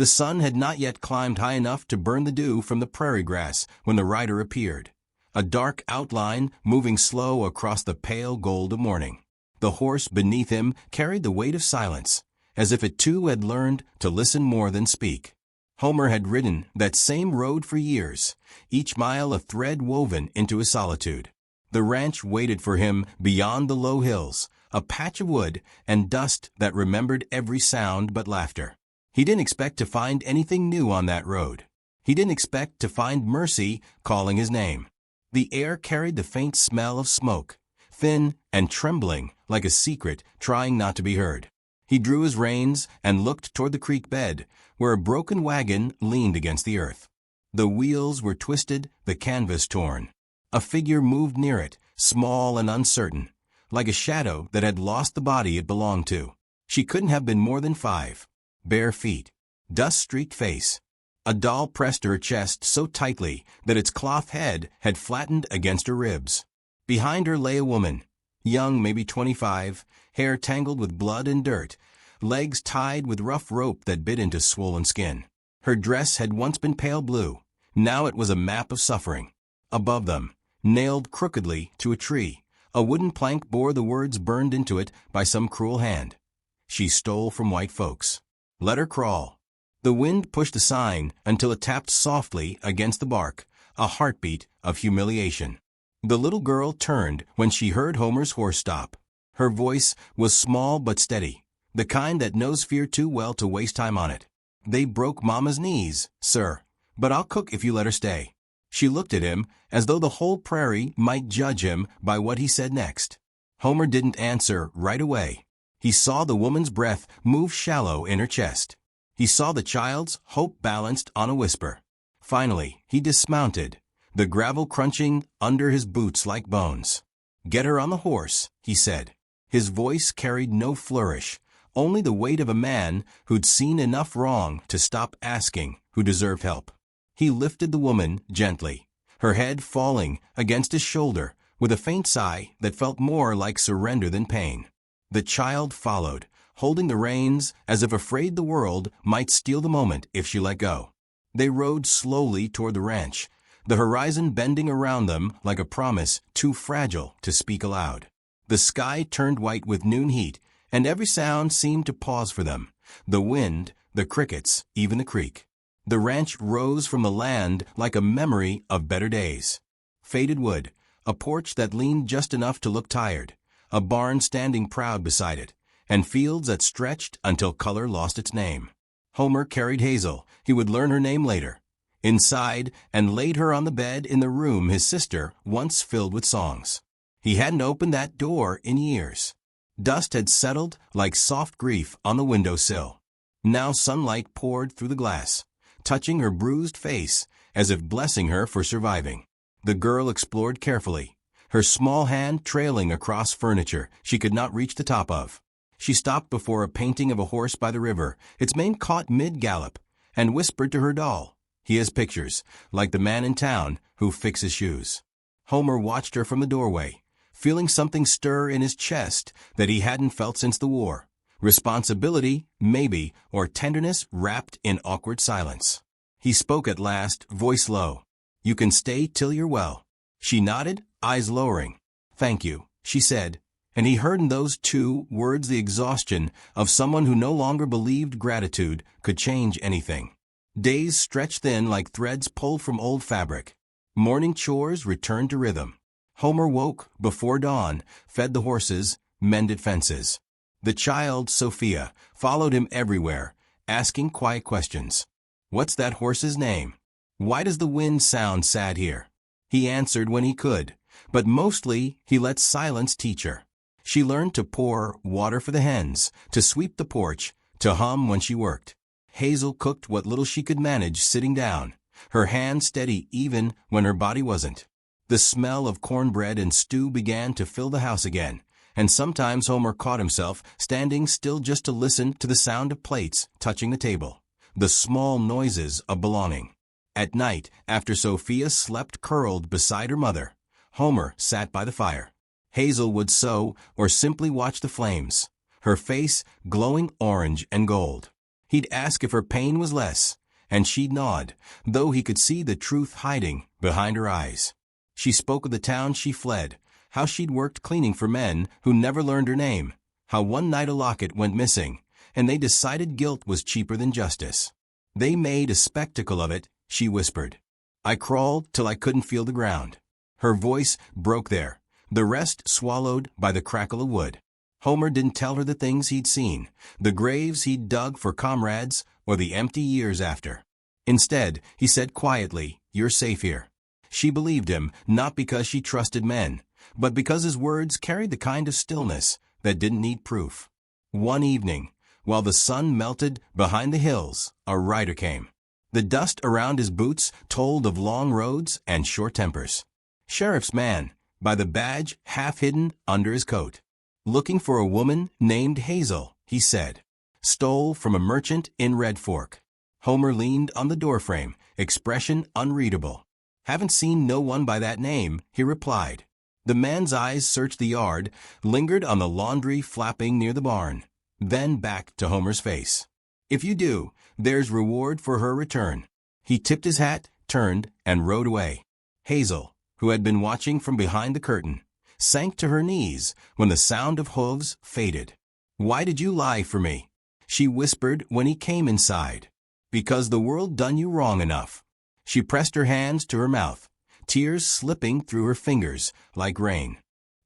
The sun had not yet climbed high enough to burn the dew from the prairie grass when the rider appeared, a dark outline moving slow across the pale gold of morning. The horse beneath him carried the weight of silence, as if it too had learned to listen more than speak. Homer had ridden that same road for years, each mile a thread woven into his solitude. The ranch waited for him beyond the low hills, a patch of wood and dust that remembered every sound but laughter. He didn't expect to find anything new on that road. He didn't expect to find Mercy calling his name. The air carried the faint smell of smoke, thin and trembling like a secret trying not to be heard. He drew his reins and looked toward the creek bed, where a broken wagon leaned against the earth. The wheels were twisted, the canvas torn. A figure moved near it, small and uncertain, like a shadow that had lost the body it belonged to. She couldn't have been more than 5. Bare feet, dust-streaked face. A doll pressed her chest so tightly that its cloth head had flattened against her ribs. Behind her lay a woman, young, maybe 25, hair tangled with blood and dirt, legs tied with rough rope that bit into swollen skin. Her dress had once been pale blue. Now it was a map of suffering. Above them, nailed crookedly to a tree, a wooden plank bore the words burned into it by some cruel hand. She stole from white folks. Let her crawl. The wind pushed the sign until it tapped softly against the bark, a heartbeat of humiliation. The little girl turned when she heard Homer's horse stop. Her voice was small but steady, the kind that knows fear too well to waste time on it. They broke Mama's knees, sir, but I'll cook if you let her stay. She looked at him as though the whole prairie might judge him by what he said next. Homer didn't answer right away. He saw the woman's breath move shallow in her chest. He saw the child's hope balanced on a whisper. Finally, he dismounted, the gravel crunching under his boots like bones. "Get her on the horse," he said. His voice carried no flourish, only the weight of a man who'd seen enough wrong to stop asking who deserved help. He lifted the woman gently, her head falling against his shoulder with a faint sigh that felt more like surrender than pain. The child followed, holding the reins as if afraid the world might steal the moment if she let go. They rode slowly toward the ranch, the horizon bending around them like a promise too fragile to speak aloud. The sky turned white with noon heat, and every sound seemed to pause for them. The wind, the crickets, even the creek. The ranch rose from the land like a memory of better days. Faded wood, a porch that leaned just enough to look tired, a barn standing proud beside it, and fields that stretched until color lost its name. Homer carried Hazel. He would learn her name later. Inside, and laid her on the bed in the room his sister once filled with songs. He hadn't opened that door in years. Dust had settled like soft grief on the windowsill. Now sunlight poured through the glass, touching her bruised face as if blessing her for surviving. The girl explored carefully, her small hand trailing across furniture she could not reach the top of. She stopped before a painting of a horse by the river, its mane caught mid-gallop, and whispered to her doll, "He has pictures, like the man in town who fixes shoes." Homer watched her from the doorway, feeling something stir in his chest that he hadn't felt since the war. Responsibility, maybe, or tenderness wrapped in awkward silence. He spoke at last, voice low. "You can stay till you're well." She nodded, eyes lowering. "Thank you," she said, and he heard in those 2 words the exhaustion of someone who no longer believed gratitude could change anything. Days stretched thin like threads pulled from old fabric. Morning chores returned to rhythm. Homer woke before dawn, fed the horses, mended fences. The child, Sophia, followed him everywhere, asking quiet questions. "What's that horse's name? Why does the wind sound sad here?" He answered when he could, but mostly he let silence teach her. She learned to pour water for the hens, to sweep the porch, to hum when she worked. Hazel cooked what little she could manage sitting down, her hand steady even when her body wasn't. The smell of cornbread and stew began to fill the house again, and sometimes Homer caught himself standing still just to listen to the sound of plates touching the table, the small noises of belonging. At night, after Sophia slept curled beside her mother, Homer sat by the fire. Hazel would sew or simply watch the flames, her face glowing orange and gold. He'd ask if her pain was less, and she'd nod, though he could see the truth hiding behind her eyes. She spoke of the town she fled, how she'd worked cleaning for men who never learned her name, how one night a locket went missing, and they decided guilt was cheaper than justice. They made a spectacle of it, she whispered. I crawled till I couldn't feel the ground. Her voice broke there, the rest swallowed by the crackle of wood. Homer didn't tell her the things he'd seen, the graves he'd dug for comrades, or the empty years after. Instead, he said quietly, "You're safe here." She believed him, not because she trusted men, but because his words carried the kind of stillness that didn't need proof. One evening, while the sun melted behind the hills, a rider came. The dust around his boots told of long roads and short tempers. Sheriff's man, by the badge half hidden under his coat. Looking for a woman named Hazel, he said. Stole from a merchant in Red Fork. Homer leaned on the doorframe, expression unreadable. Haven't seen no one by that name, he replied. The man's eyes searched the yard, lingered on the laundry flapping near the barn, then back to Homer's face. If you do, there's reward for her return. He tipped his hat, turned, and rode away. Hazel, who had been watching from behind the curtain, sank to her knees when the sound of hooves faded. Why did you lie for me? She whispered when he came inside. Because the world done you wrong enough. She pressed her hands to her mouth, tears slipping through her fingers like rain.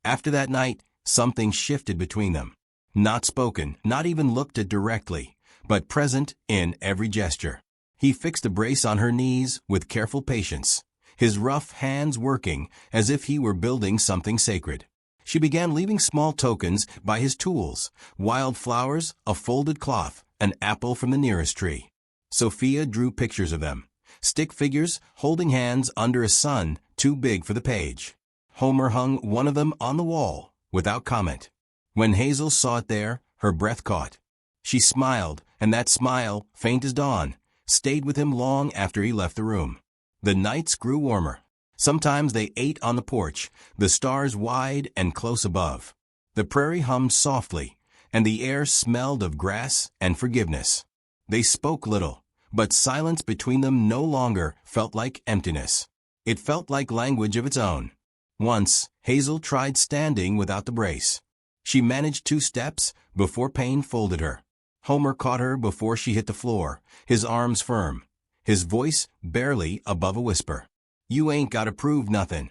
After that night, something shifted between them. Not spoken, not even looked at directly, but present in every gesture. He fixed a brace on her knees with careful patience, his rough hands working as if he were building something sacred. She began leaving small tokens by his tools, wild flowers, a folded cloth, an apple from the nearest tree. Sophia drew pictures of them, stick figures holding hands under a sun too big for the page. Homer hung one of them on the wall, without comment. When Hazel saw it there, her breath caught. She smiled, and that smile, faint as dawn, stayed with him long after he left the room. The nights grew warmer. Sometimes they ate on the porch, the stars wide and close above. The prairie hummed softly, and the air smelled of grass and forgiveness. They spoke little, but silence between them no longer felt like emptiness. It felt like language of its own. Once, Hazel tried standing without the brace. She managed 2 steps before pain folded her. Homer caught her before she hit the floor, his arms firm, his voice barely above a whisper. You ain't gotta prove nothin'.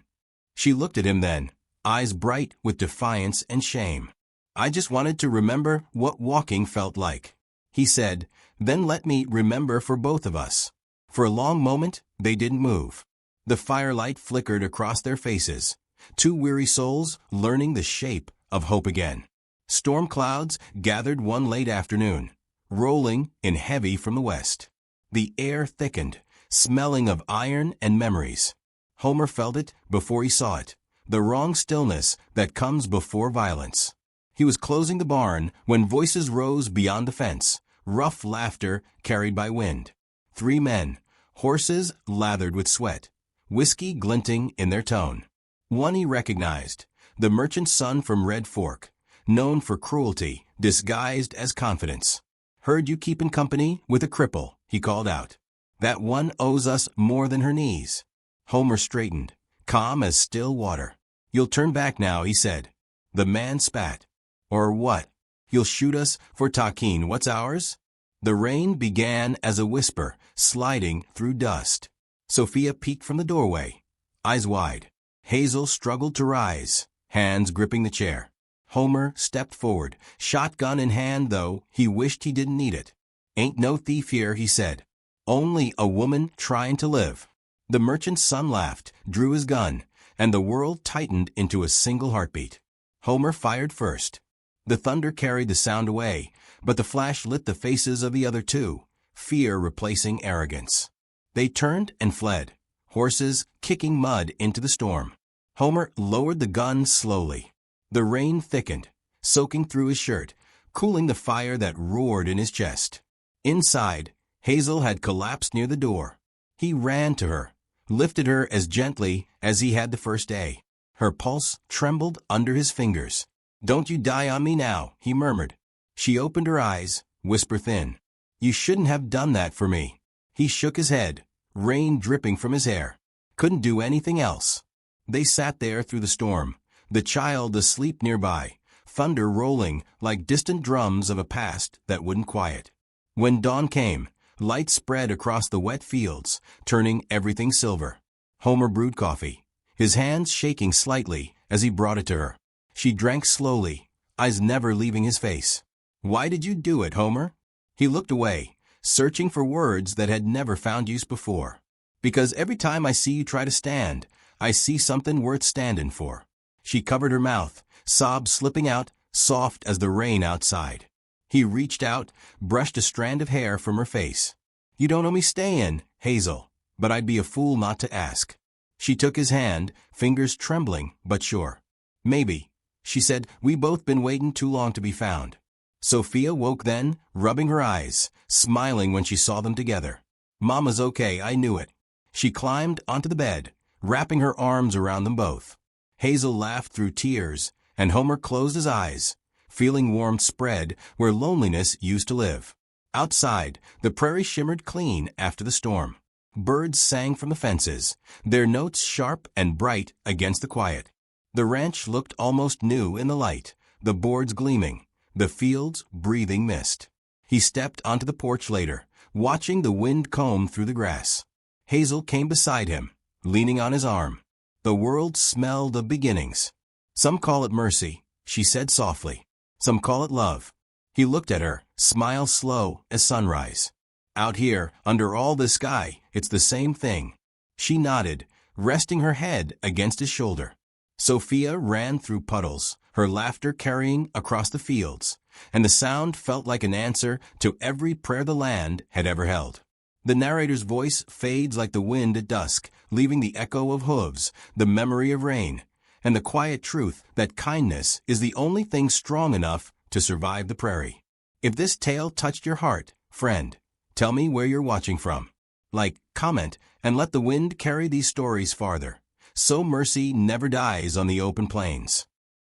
She looked at him then, eyes bright with defiance and shame. I just wanted to remember what walking felt like. He said, then let me remember for both of us. For a long moment, they didn't move. The firelight flickered across their faces, 2 weary souls learning the shape of hope again. Storm clouds gathered one late afternoon, rolling in heavy from the west. The air thickened, smelling of iron and memories. Homer felt it before he saw it, the wrong stillness that comes before violence. He was closing the barn when voices rose beyond the fence, rough laughter carried by wind. 3 men, horses lathered with sweat, whiskey glinting in their tone. One he recognized, the merchant's son from Red Fork, known for cruelty disguised as confidence. Heard you keepin' company with a cripple, he called out. That one owes us more than her knees. Homer straightened, calm as still water. You'll turn back now, he said. The man spat. Or what? You'll shoot us for takin what's ours? The rain began as a whisper, sliding through dust. Sophia peeked from the doorway, eyes wide. Hazel struggled to rise, hands gripping the chair. Homer stepped forward, shotgun in hand, though he wished he didn't need it. Ain't no thief here, he said. Only a woman trying to live. The merchant's son laughed, drew his gun, and the world tightened into a single heartbeat. Homer fired first. The thunder carried the sound away, but the flash lit the faces of the other 2, fear replacing arrogance. They turned and fled, horses kicking mud into the storm. Homer lowered the gun slowly. The rain thickened, soaking through his shirt, cooling the fire that roared in his chest. Inside, Hazel had collapsed near the door. He ran to her, lifted her as gently as he had the first day. Her pulse trembled under his fingers. Don't you die on me now, he murmured. She opened her eyes, whisper thin. You shouldn't have done that for me." He shook his head, rain dripping from his hair. Couldn't do anything else. They sat there through the storm, the child asleep nearby, thunder rolling like distant drums of a past that wouldn't quiet. When dawn came, light spread across the wet fields, turning everything silver. Homer brewed coffee, his hands shaking slightly as he brought it to her. She drank slowly, eyes never leaving his face. "Why did you do it, Homer?" He looked away, searching for words that had never found use before. "Because every time I see you try to stand, I see something worth standing for." She covered her mouth, sobs slipping out, soft as the rain outside. He reached out, brushed a strand of hair from her face. "You don't owe me staying, Hazel, but I'd be a fool not to ask." She took his hand, fingers trembling but sure. "Maybe," she said, "we both been waiting too long to be found." Sophia woke then, rubbing her eyes, smiling when she saw them together. "Mama's okay, I knew it." She climbed onto the bed, wrapping her arms around them both. Hazel laughed through tears, and Homer closed his eyes, feeling warmth spread where loneliness used to live. Outside, the prairie shimmered clean after the storm. Birds sang from the fences, their notes sharp and bright against the quiet. The ranch looked almost new in the light, the boards gleaming, the fields breathing mist. He stepped onto the porch later, watching the wind comb through the grass. Hazel came beside him, leaning on his arm. The world smelled of beginnings. "Some call it mercy," she said softly. "Some call it love." He looked at her, smile slow as sunrise. "Out here, under all this sky, it's the same thing." She nodded, resting her head against his shoulder. Sophia ran through puddles, her laughter carrying across the fields, and the sound felt like an answer to every prayer the land had ever held. The narrator's voice fades like the wind at dusk, leaving the echo of hooves, the memory of rain, and the quiet truth that kindness is the only thing strong enough to survive the prairie. If this tale touched your heart, friend, tell me where you're watching from. Like, comment, and let the wind carry these stories farther, so mercy never dies on the open plains.